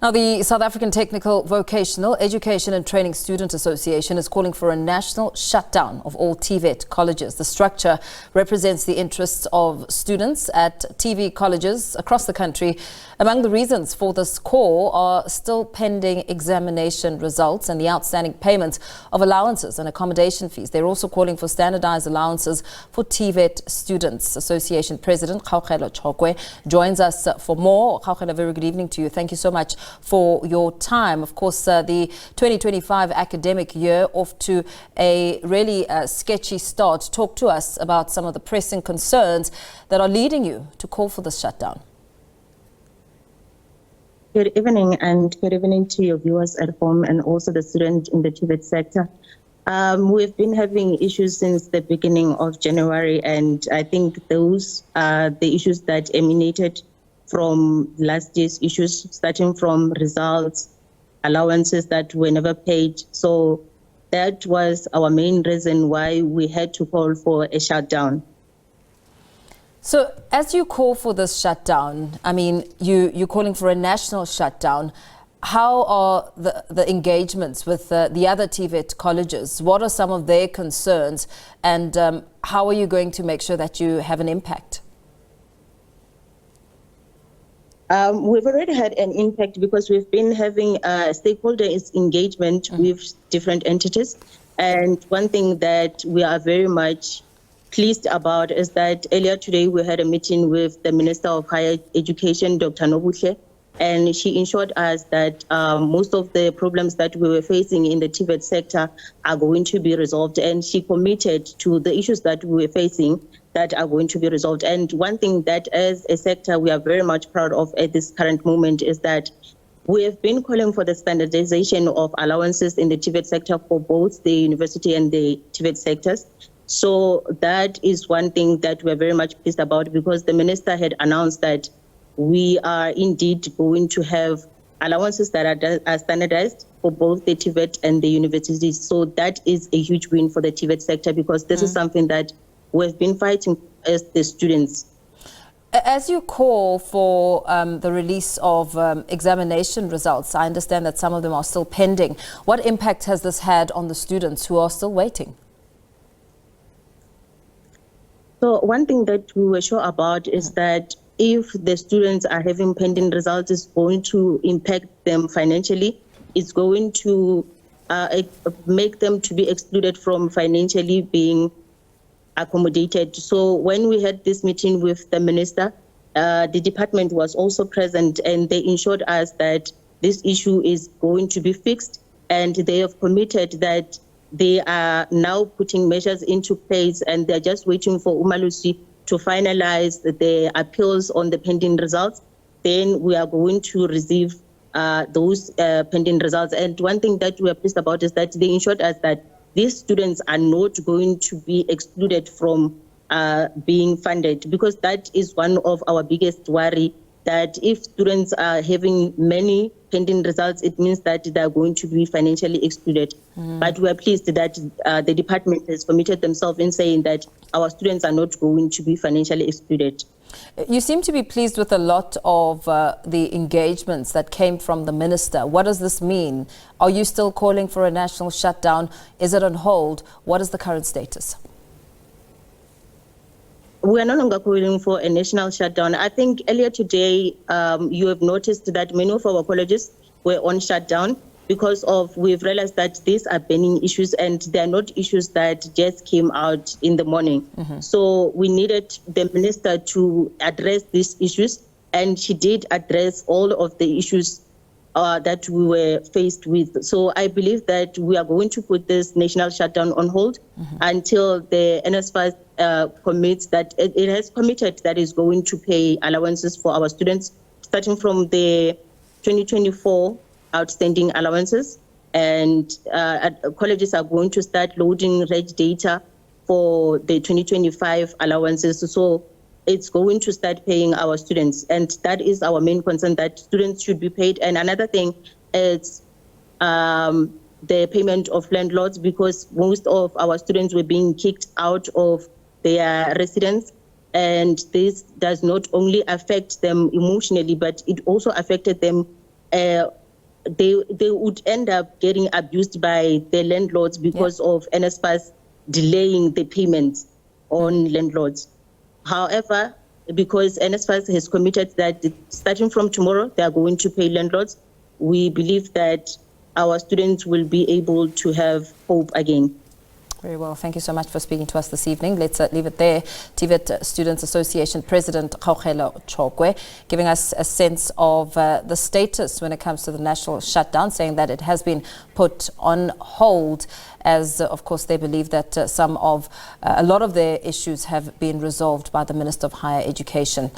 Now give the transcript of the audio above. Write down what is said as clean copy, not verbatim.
Now, the South African Technical, Vocational, Education and Training Student Association is calling for a national shutdown of all TVET colleges. The structure represents the interests of students at TV colleges across the country. Among the reasons for this call are still pending examination results and the outstanding payments of allowances and accommodation fees. They're also calling for standardised allowances for TVET students. Association President Kgaogelo Chokoe joins us for more. Kgaogelo, very good evening to you. Thank you so much for your time. Of course, the 2025 academic year off to a really sketchy start. Talk to us about some of the pressing concerns that are leading you to call for this shutdown. Good evening, and good evening to your viewers at home and also the students in the TVET sector. We've been having issues since the beginning of January, and I think those are the issues that emanated from last year's issues, starting from results, allowances that were never paid. So that was our main reason why we had to call for a shutdown. So as you call for this shutdown, I mean, you're calling for a national shutdown. How are the engagements with the other TVET colleges? What are some of their concerns, and how are you going to make sure that you have an impact? We've already had an impact because we've been having stakeholder engagement with different entities. And one thing that we are very much pleased about is that earlier today we had a meeting with the Minister of Higher Education, Dr. Nobuhle, and she ensured us that most of the problems that we were facing in the TVET sector are going to be resolved. And she committed to the issues that we were facing that are going to be resolved. And one thing that as a sector we are very much proud of at this current moment is that we have been calling for the standardization of allowances in the TVET sector for both the university and the TVET sectors. So that is one thing that we're very much pleased about, because the minister had announced that we are indeed going to have allowances that are standardized for both the TVET and the universities. So that is a huge win for the TVET sector, because this is something that we've been fighting as the students. As you call for the release of examination results, I understand that some of them are still pending. What impact has this had on the students who are still waiting? So one thing that we were sure about is that if the students are having pending results, it's going to impact them financially. It's going to make them to be excluded from financially being accommodated. So when we had this meeting with the minister, the department was also present, and they ensured us that this issue is going to be fixed, and they have committed that they are now putting measures into place, and they're just waiting for Umalusi to finalize the appeals on the pending results. Then we are going to receive those pending results. And one thing that we are pleased about is that they ensured us that these students are not going to be excluded from being funded, because that is one of our biggest worry, that if students are having many pending results, it means that they are going to be financially excluded. But we are pleased that the department has committed themselves in saying that our students are not going to be financially excluded. You seem to be pleased with a lot of the engagements that came from the minister. What does this mean? Are you still calling for a national shutdown? Is it on hold? What is the current status? We are no longer calling for a national shutdown. I think earlier today, you have noticed that many of our colleges were on shutdown because we've realized that these are burning issues, and they're not issues that just came out in the morning. So we needed the minister to address these issues, and she did address all of the issues that we were faced with. So I believe that we are going to put this national shutdown on hold until the NSFAS commits that it has committed that is going to pay allowances for our students, starting from the 2024 outstanding allowances. And colleges are going to start loading reg data for the 2025 allowances. So it's going to start paying our students. And that is our main concern, that students should be paid. And another thing is the payment of landlords, because most of our students were being kicked out of their residence. And this does not only affect them emotionally, but it also affected them they would end up getting abused by their landlords because of NSFAS delaying the payments on landlords. However, because NSFAS has committed that starting from tomorrow, they are going to pay landlords, we believe that our students will be able to have hope again. Very well. Thank you so much for speaking to us this evening. Let's leave it there. TVET Students Association President Kgaogelo Chokoe giving us a sense of the status when it comes to the national shutdown, saying that it has been put on hold as, of course, they believe that a lot of their issues have been resolved by the Minister of Higher Education.